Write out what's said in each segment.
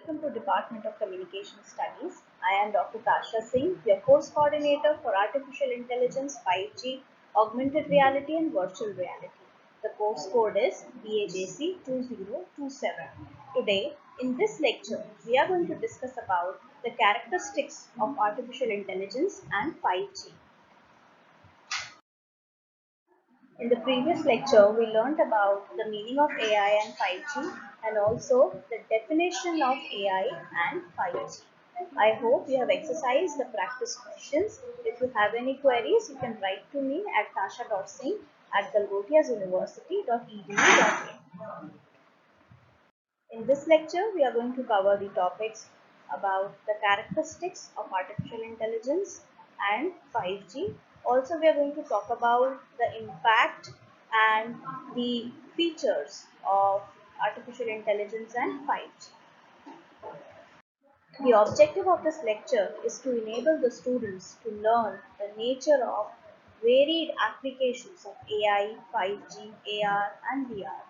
welcome to Department of Communication Studies. I am Dr. Tasha Singh, your course coordinator for Artificial Intelligence 5G, Augmented Reality and Virtual Reality. The course code is BAJC 2027. Today, in this lecture, we are going to discuss about the characteristics of artificial intelligence and 5G. In the previous lecture, we learned about the meaning of AI and 5G and also the definition of AI and 5G. I hope you have exercised the practice questions. If you have any queries, you can write to me at tasha.singh@galgotiasuniversity.edu.in. In this lecture, we are going to cover the topics about the characteristics of artificial intelligence and 5G. Also, we are going to talk about the impact and the features of artificial intelligence and 5G. The objective of this lecture is to enable the students to learn the nature of varied applications of AI, 5G, AR and VR.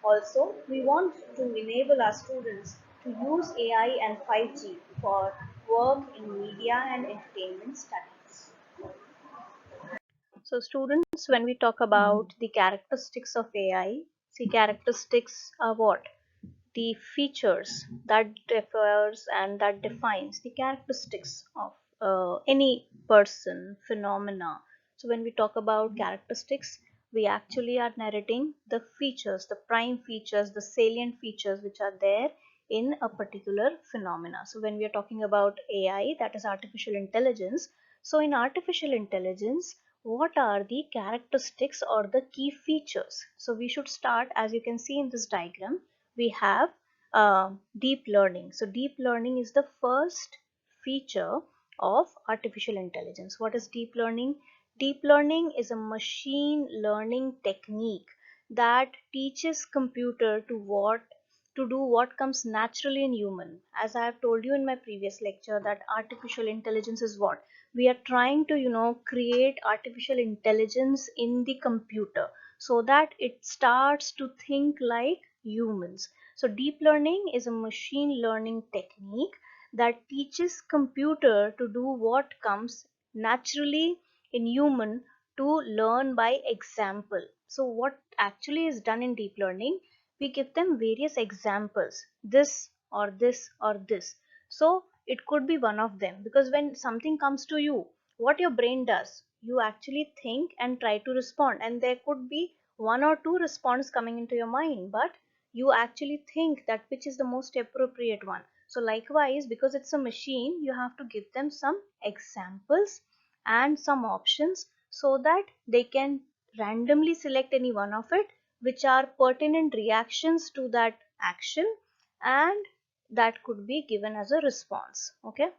Also, we want to enable our students to use AI and 5G for work in media and entertainment studies. So students, when we talk about the characteristics of AI, see characteristics are what? The features that differs and that defines the characteristics of any person, phenomena. So when we talk about characteristics, we actually are narrating the features, the prime features, the salient features which are there in a particular phenomena. So when we are talking about AI, that is artificial intelligence. So in artificial intelligence, what are the characteristics or the key features? So we should start, as you can see in this diagram, we have deep learning. So deep learning is the first feature of artificial intelligence. What is deep learning? Deep learning is a machine learning technique that teaches computer to do what comes naturally in human. As I have told you in my previous lecture, that artificial intelligence is what we are trying to create artificial intelligence in the computer so that it starts to think like humans. So deep learning is a machine learning technique that teaches computer to do what comes naturally in human to learn by example. So what actually is done in deep learning, we give them various examples, this or this or this. So it could be one of them, because when something comes to you, what your brain does, you actually think and try to respond, and there could be one or two responses coming into your mind, but you actually think that which is the most appropriate one. So likewise, because it's a machine, you have to give them some examples and some options so that they can randomly select any one of it which are pertinent reactions to that action, and that could be given as a response. Okay,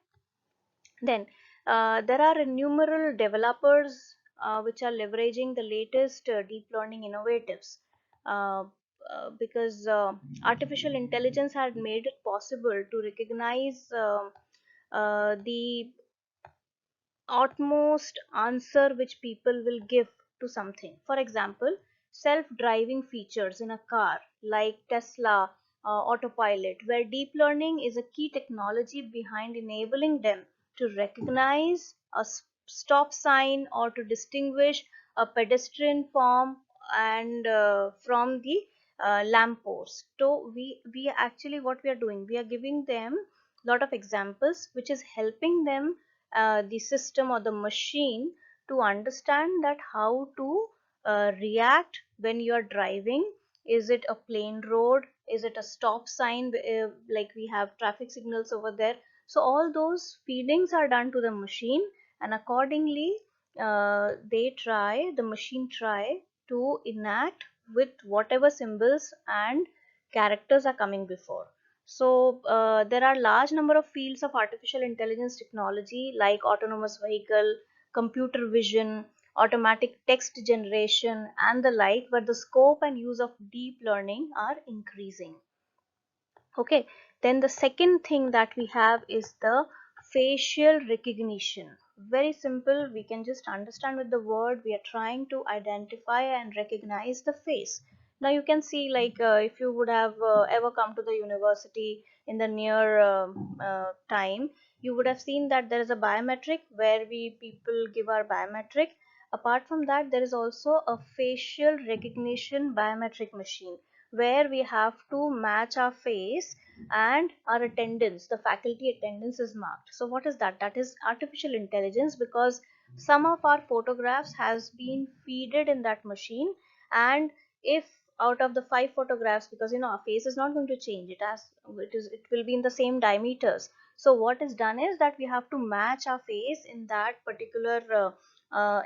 then there are innumerable developers which are leveraging the latest deep learning innovatives, uh, because artificial intelligence had made it possible to recognize the utmost answer which people will give to something. For example, self-driving features in a car like Tesla autopilot, where deep learning is a key technology behind enabling them to recognize a stop sign or to distinguish a pedestrian form and from the lamppost. So we actually, what we are doing, we are giving them lot of examples which is helping them, the system or the machine, to understand that how to react when you are driving. Is it a plain road? Is it a stop sign, like we have traffic signals over there? So all those feedings are done to the machine, and accordingly the machine try to enact with whatever symbols and characters are coming before. So there are large number of fields of artificial intelligence technology like autonomous vehicle, computer vision, automatic text generation and the like, where the scope and use of deep learning are increasing. Okay, then the second thing that we have is the facial recognition. Very simple, we can just understand with the word we are trying to identify and recognize the face. Now you can see, like, if you would have ever come to the university in the near time, you would have seen that there is a biometric where we people give our biometric. Apart from that, there is also a facial recognition biometric machine where we have to match our face and our attendance. The faculty attendance is marked. So what is that? That is artificial intelligence, because some of our photographs has been feeded in that machine. And if out of the five photographs, because our face is not going to change, it will be in the same diameters. So what is done is that we have to match our face in that particular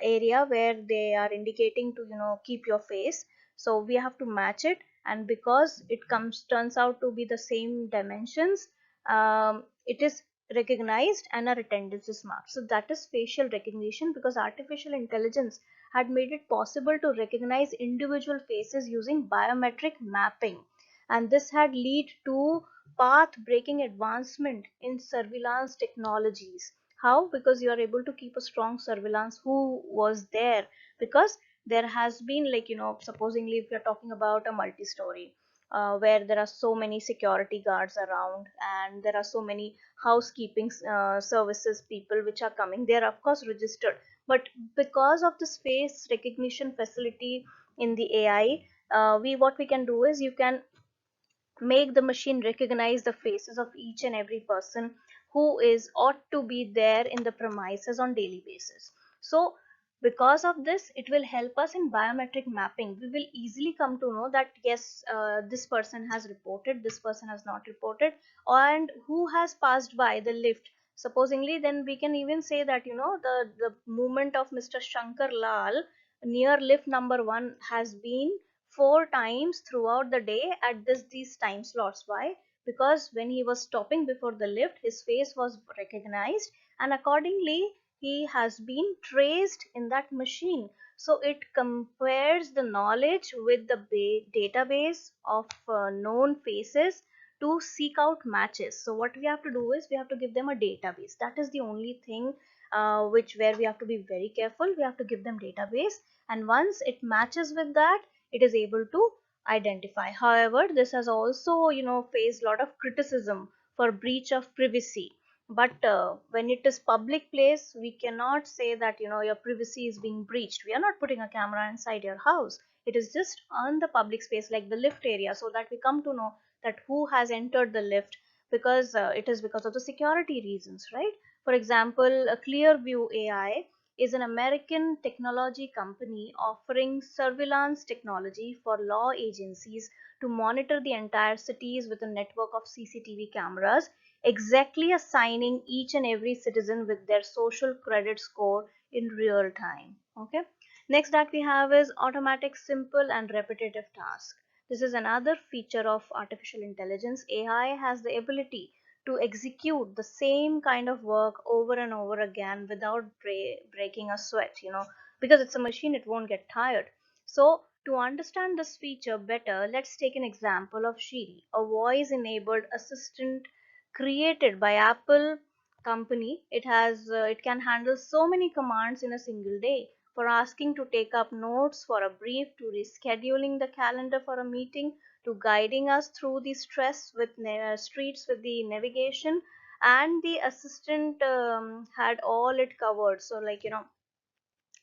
area where they are indicating to keep your face. So we have to match it, and because it comes turns out to be the same dimensions, it is recognized and our attendance is marked. So that is facial recognition, because artificial intelligence had made it possible to recognize individual faces using biometric mapping. And this had led to path breaking advancement in surveillance technologies. How? Because you are able to keep a strong surveillance who was there. Because there has been, like, supposingly if you're talking about a multi-story, where there are so many security guards around, and there are so many housekeeping services people which are coming, they are of course registered. But because of this face recognition facility in the AI, we what we can do is you can make the machine recognize the faces of each and every person who is ought to be there in the premises on daily basis. So because of this, it will help us in biometric mapping. We will easily come to know that yes, this person has reported, this person has not reported, and who has passed by the lift. Supposingly, then we can even say that the movement of Mr. Shankar Lal near lift number 1 has been 4 times throughout the day at these time slots. Why? Because when he was stopping before the lift, his face was recognized, and accordingly he has been traced in that machine. So it compares the knowledge with the database of known faces to seek out matches. So what we have to do is we have to give them a database. That is the only thing which where we have to be very careful. We have to give them database, and once it matches with that, it is able to identify. However, this has also faced a lot of criticism for breach of privacy. But when it is public place, we cannot say that your privacy is being breached. We are not putting a camera inside your house. It is just on the public space like the lift area, so that we come to know that who has entered the lift, because it is because of the security reasons, right? For example, a Clearview AI is an American technology company offering surveillance technology for law agencies to monitor the entire cities with a network of CCTV cameras, exactly assigning each and every citizen with their social credit score in real time. Okay. Next that we have is automatic, simple and repetitive task. This is another feature of artificial intelligence. AI has the ability to execute the same kind of work over and over again without breaking a sweat, because it's a machine, it won't get tired. So to understand this feature better, let's take an example of Siri, a voice enabled assistant created by Apple company. It can handle so many commands in a single day, for asking to take up notes for a brief, to rescheduling the calendar for a meeting, to guiding us through the streets with the navigation. And the assistant had all it covered. So, like,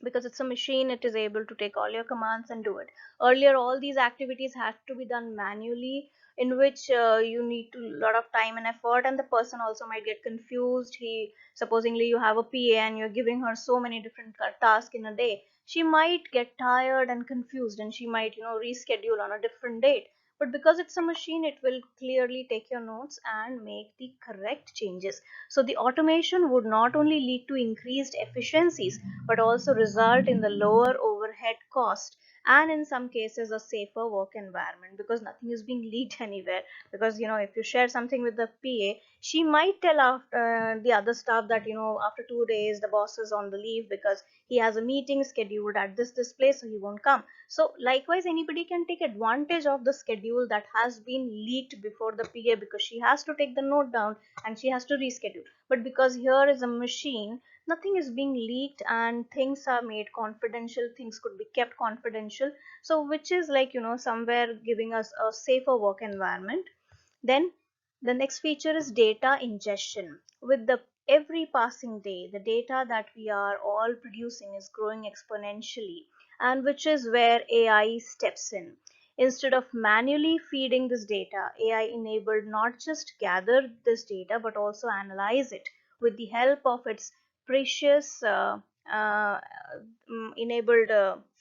because it's a machine, it is able to take all your commands and do it. Earlier all these activities had to be done manually, in which you need to lot of time and effort, and the person also might get confused. He Supposingly you have a PA and you're giving her so many different tasks in a day, she might get tired and confused, and she might reschedule on a different date. But because it's a machine, it will clearly take your notes and make the correct changes. So the automation would not only lead to increased efficiencies, but also result in the lower overhead cost, and in some cases a safer work environment, because nothing is being leaked anywhere. Because if you share something with the PA, She might tell the other staff that, after 2 days the boss is on the leave because he has a meeting scheduled at this place, so he won't come. So likewise, anybody can take advantage of the schedule that has been leaked before the PA, because she has to take the note down and she has to reschedule. But because here is a machine, nothing is being leaked and things are made confidential, things could be kept confidential. So which is like, somewhere giving us a safer work environment. Then the next feature is data ingestion. With the every passing day, the data that we are all producing is growing exponentially, and which is where AI steps in. Instead of manually feeding this data, AI enabled not just gather this data but also analyze it with the help of its precious uh, enabled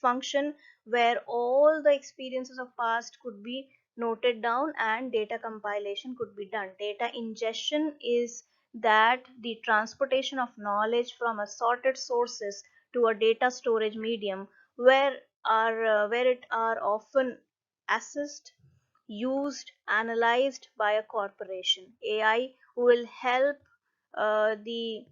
function, where all the experiences of past could be noted down and data compilation could be done. Data ingestion is that the transportation of knowledge from assorted sources to a data storage medium, where it are often assessed, used, analyzed by a corporation. AI will help the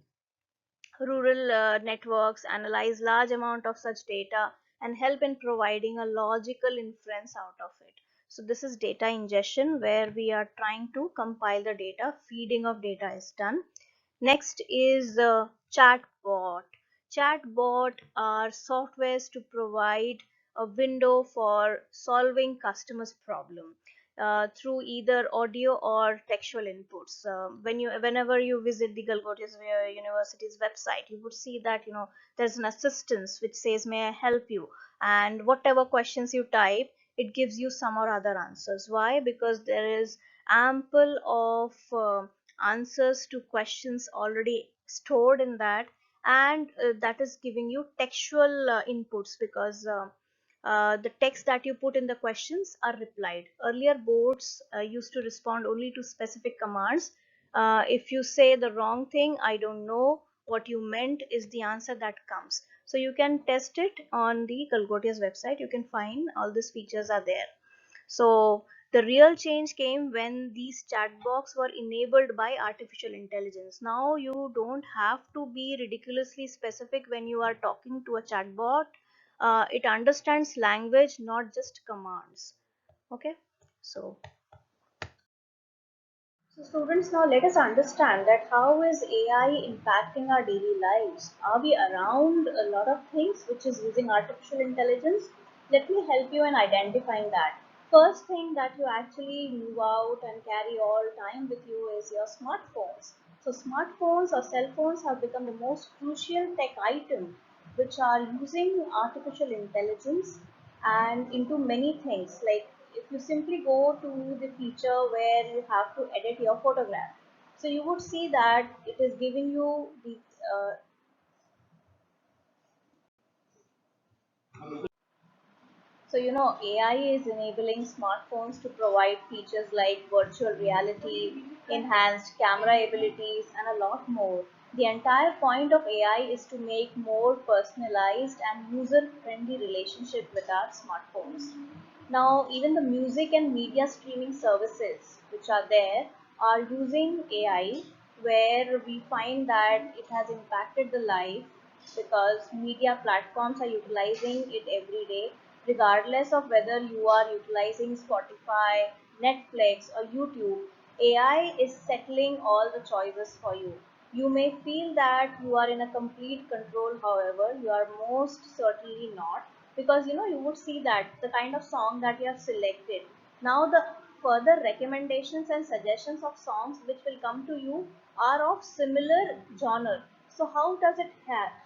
rural networks analyze large amount of such data and help in providing a logical inference out of it. So this is data ingestion, where we are trying to compile the data, feeding of data is done. Next is chatbot. Chatbot are softwares to provide a window for solving customers' problem through either audio or textual inputs. Whenever you visit the Galgotis University's website, you would see that, there's an assistance which says, "May I help you?" And whatever questions you type, it gives you some or other answers. Why? Because there is ample of answers to questions already stored in that, and that is giving you textual inputs, because the text that you put in the questions are replied. Earlier boards used to respond only to specific commands. If you say the wrong thing, "I don't know what you meant," is the answer that comes. So you can test it on the Galgotia's website. You can find all these features are there. So the real change came when these chatbots were enabled by artificial intelligence. Now you don't have to be ridiculously specific when you are talking to a chatbot. It understands language, not just commands. Okay, so students, now let us understand that how is AI impacting our daily lives? Are we around a lot of things which is using artificial intelligence? Let me help you in identifying that. First thing that you actually move out and carry all time with you is your smartphones. So smartphones or cell phones have become the most crucial tech item which are using artificial intelligence and into many things. Like if you simply go to the feature where you have to edit your photograph, so you would see that it is giving you the AI is enabling smartphones to provide features like virtual reality, enhanced camera abilities, and a lot more. The entire point of AI is to make more personalized and user-friendly relationship with our smartphones. Now, even the music and media streaming services which are there are using AI, where we find that it has impacted the life, because media platforms are utilizing it every day, regardless of whether you are utilizing Spotify, Netflix, or YouTube. AI is settling all the choices for you. You may feel that you are in a complete control, however, you are most certainly not, because you would see that the kind of song that you have selected. Now, the further recommendations and suggestions of songs which will come to you are of similar genre. So how does it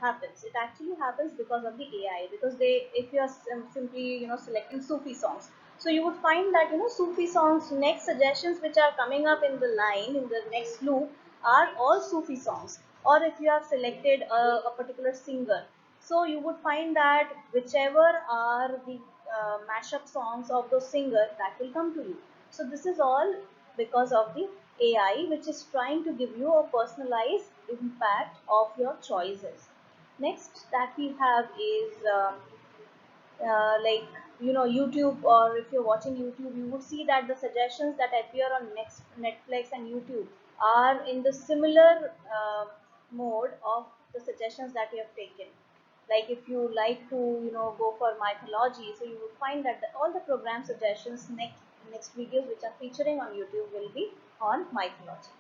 happens? It actually happens because of the AI. Because if you are simply selecting Sufi songs, so you would find that Sufi songs next suggestions which are coming up in the line in the next loop are all Sufi songs. Or if you have selected a particular singer, so you would find that whichever are the mashup songs of those singers, that will come to you. So this is all because of the AI, which is trying to give you a personalized impact of your choices. Next that we have is like YouTube, or if you're watching YouTube, you would see that the suggestions that appear on next Netflix and YouTube are in the similar mode of the suggestions that you have taken. Like if you like to go for mythology, so you will find that all the program suggestions next videos which are featuring on YouTube will be on mythology.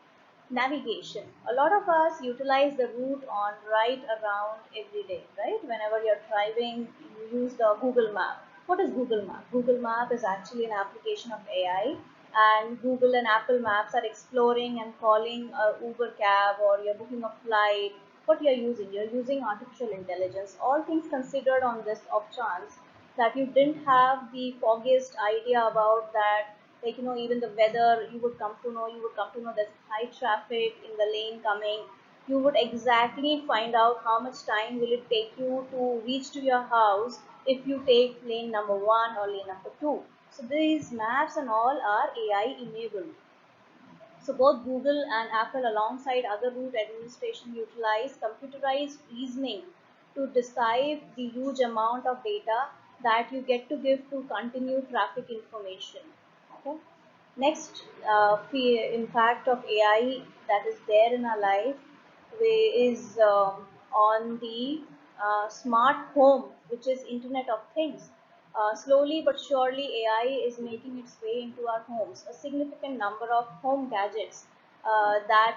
Navigation. A lot of us utilize the route on right around every day, right? Whenever you're driving, you use the Google Map. What is Google Map? Google Map is actually an application of AI, and Google and Apple Maps are exploring and calling a Uber cab, or you're booking a flight. What you're using artificial intelligence. All things considered on this off chance that you didn't have the foggiest idea about that, like even the weather you would come to know there's high traffic in the lane coming. You would exactly find out how much time will it take you to reach to your house if you take lane number 1 or lane number 2. So these maps and all are AI enabled. So both Google and Apple, alongside other route administration, utilize computerized reasoning to decide the huge amount of data that you get to give to continue traffic information. Okay. Next, impact of AI that is there in our life is on the smart home, which is Internet of Things. Slowly but surely, AI is making its way into our homes. A significant number of home gadgets that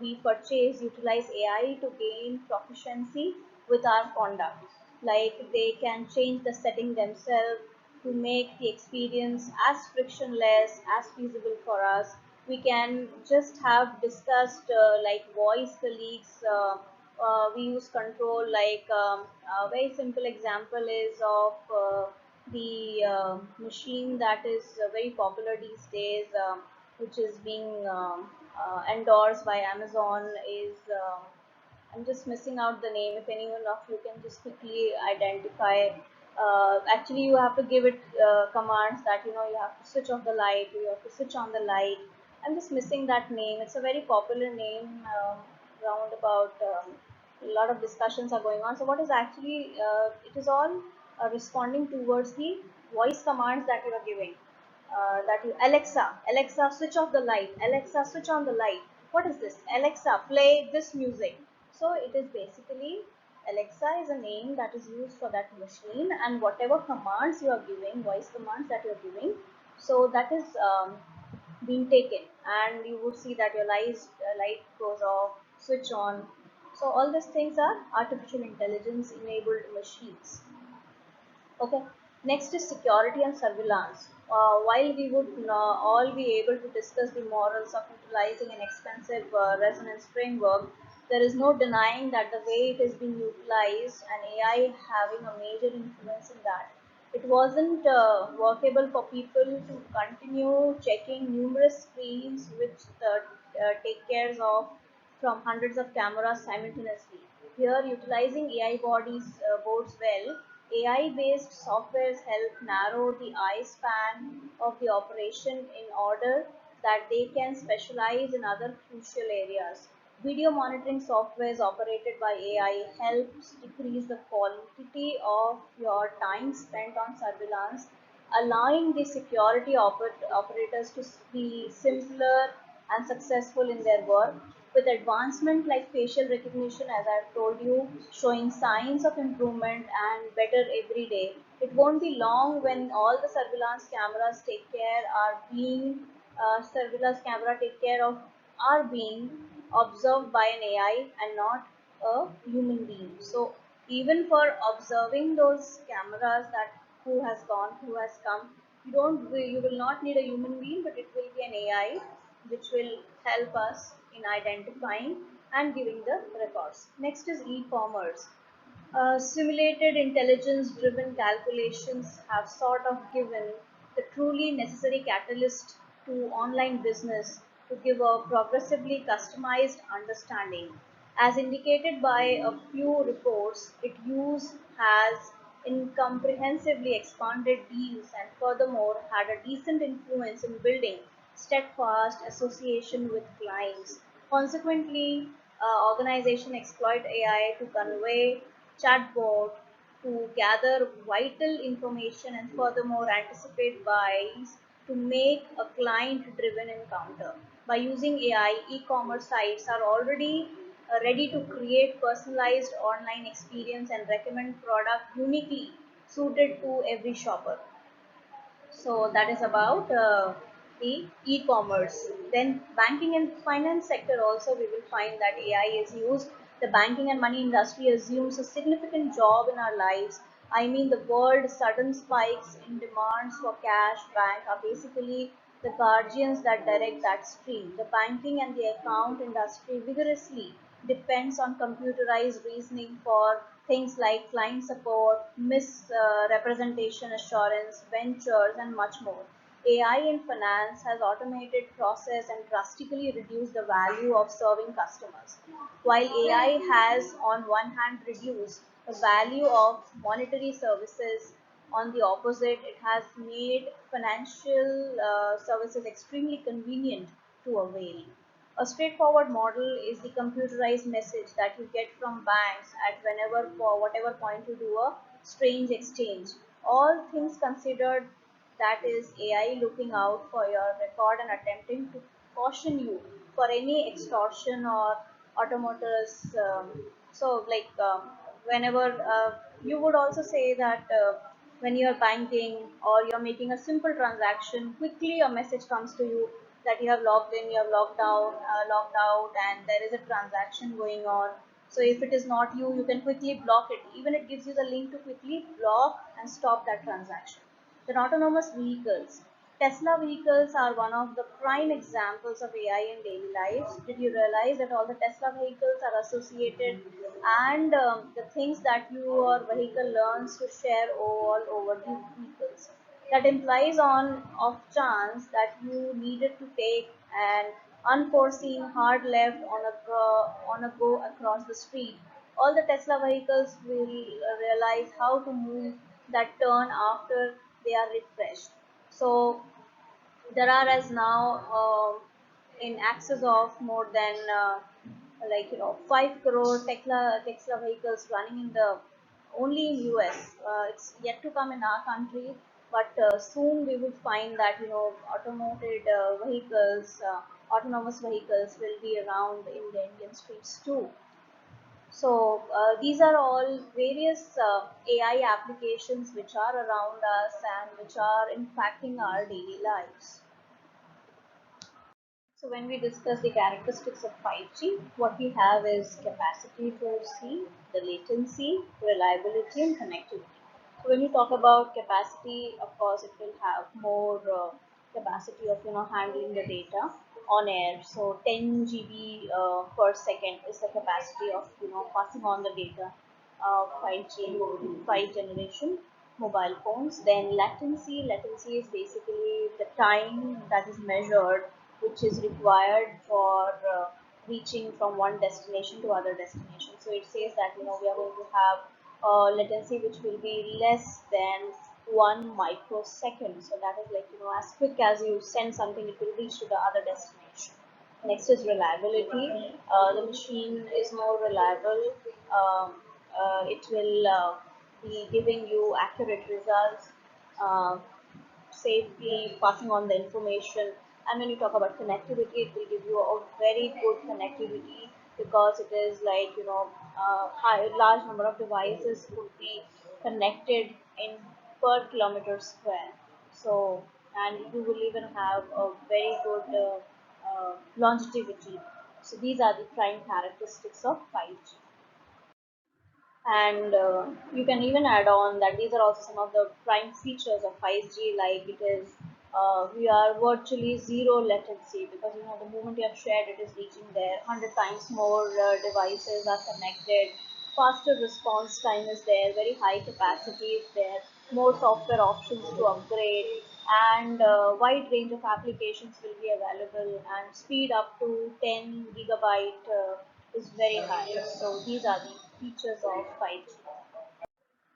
we purchase utilize AI to gain proficiency with our conduct. Like they can change the setting themselves to make the experience as frictionless as feasible for us. We can just have discussed like voice colleagues. We use control, like a very simple example is of the machine that is very popular these days, which is being endorsed by Amazon, is I'm just missing out the name. If anyone of you can just quickly identify. Actually, you have to give it commands that you have to switch off the light, you have to switch on the light. I'm just missing that name. It's a very popular name. Round about a lot of discussions are going on. So what is actually it is all responding towards the voice commands that you are giving. That you Alexa, switch off the light. Alexa, switch on the light. What is this? Alexa, play this music. So it is basically Alexa is a name that is used for that machine, and whatever commands you are giving, voice commands that you are giving, so that is being taken, and you would see that your light goes off, switch on. So all these things are artificial intelligence enabled machines. Okay. Next is security and surveillance. While we would all be able to discuss the morals of utilizing an expensive resonance framework, there is no denying that the way it is being utilized and AI having a major influence in that. It wasn't workable for people to continue checking numerous screens which take care of from hundreds of cameras simultaneously. Here, utilizing AI bodies bodes well. AI-based softwares help narrow the eye span of the operation in order that they can specialize in other crucial areas. Video monitoring softwares operated by AI helps decrease the quantity of your time spent on surveillance, allowing the security operators to be simpler and successful in their work. With advancement like facial recognition, as I've told you, showing signs of improvement and better every day, it won't be long when all the surveillance camera take care of are being observed by an AI and not a human being. So even for observing those cameras, that who has gone, who has come, you will not need a human being, but it will be an AI which will help us in identifying and giving the records. Next is e-commerce. Simulated intelligence driven calculations have sort of given the truly necessary catalyst to online business to give a progressively customized understanding. As indicated by a few reports, its use has incomprehensibly expanded deals and furthermore had a decent influence in building steadfast association with clients. Consequently, organizations exploit AI to convey chatbot to gather vital information and furthermore anticipate buys to make a client driven encounter. By using AI, e-commerce sites are already ready to create personalized online experience and recommend product uniquely suited to every shopper. So that is about the e-commerce. Then banking and finance sector also we will find that AI is used. The banking and money industry assumes a significant job in our lives. I mean the world's sudden spikes in demands for cash bank are basically the guardians that direct that stream. The banking and the account industry vigorously depends on computerized reasoning for things like client support, misrepresentation assurance, ventures, and much more. AI in finance has automated process and drastically reduced the value of serving customers. While AI has, on one hand, reduced the value of monetary services, on the opposite, it has made financial services extremely convenient to avail. A straightforward model is the computerized message that you get from banks at whenever for whatever point you do a strange exchange. All things considered, that is AI looking out for your record and attempting to caution you for any extortion or automators. Whenever you would also say that when you're banking or you're making a simple transaction, quickly a message comes to you that you have logged in, you have logged out, and there is a transaction going on. So if it is not you, you can quickly block it. Even it gives you the link to quickly block and stop that transaction. Then autonomous vehicles. Tesla vehicles are one of the prime examples of AI in daily lives. Did you realize that all the Tesla vehicles are associated and the things that your vehicle learns to share all over the vehicles? That implies on off chance that you needed to take an unforeseen hard left on a go across the street. All the Tesla vehicles will realize how to move that turn after they are refreshed. So there are as now in access of more than 5 crore Tesla vehicles running in the only in US. It's yet to come in our country, but soon we would find that automated autonomous vehicles will be around in the Indian streets too. So these are all various AI applications which are around us and which are impacting our daily lives. So when we discuss the characteristics of 5G, what we have is capacity to see, the latency, reliability, and connectivity. So when you talk about capacity, of course, it will have more capacity of handling the data on air. So 10 GB per second is the capacity of passing on the data. 5G, 5 generation mobile phones. Then latency is basically the time that is measured which is required for reaching from one destination to other destination. So it says that we are going to have latency which will be less than 1 microsecond. So that is like as quick as you send something, it will reach to the other destination. Next is reliability. The machine is more reliable. Um, it will be giving you accurate results. Uh, Safely passing on the information. And when you talk about connectivity, it will give you a very good connectivity because it is like large number of devices could be connected in per kilometer square. So and you will even have a very good longevity. So these are the prime characteristics of 5G. And you can even add on that these are also some of the prime features of 5G, like it is we are virtually zero latency because the moment you have shared it is reaching there 100 times more devices are connected, faster response time is there, very high capacity is there, more software options to upgrade, and wide range of applications will be available, and speed up to 10 gigabyte is very high. So these are the features of 5G.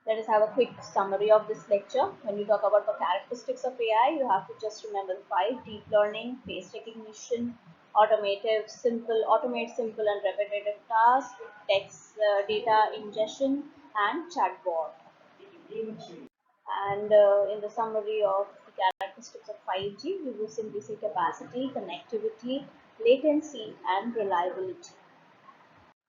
Let us have a quick summary of this lecture. When you talk about the characteristics of AI, you have to just remember the five: deep learning, face recognition, automate simple and repetitive tasks, text data ingestion, and chatbot. And in the summary of the characteristics of 5G, we will simply say capacity, connectivity, latency, and reliability.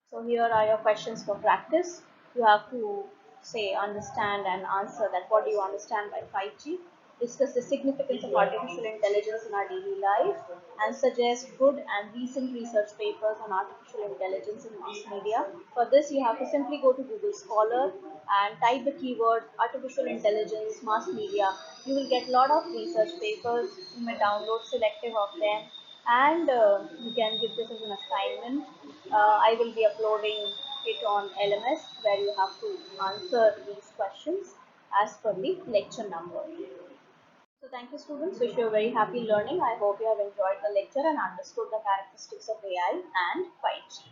So here are your questions for practice. You have to say, understand and answer that what do you understand by 5G, discuss the significance of artificial intelligence in our daily life, and suggest good and recent research papers on artificial intelligence in mass media. For this, you have to simply go to Google Scholar and type the keyword artificial intelligence mass media. You will get a lot of research papers. You may download selective of them, and you can give this as an assignment. I will be uploading it on LMS, where you have to answer these questions as per the lecture number. So thank you, students. Wish you a very happy learning. I hope you have enjoyed the lecture and understood the characteristics of AI and 5G.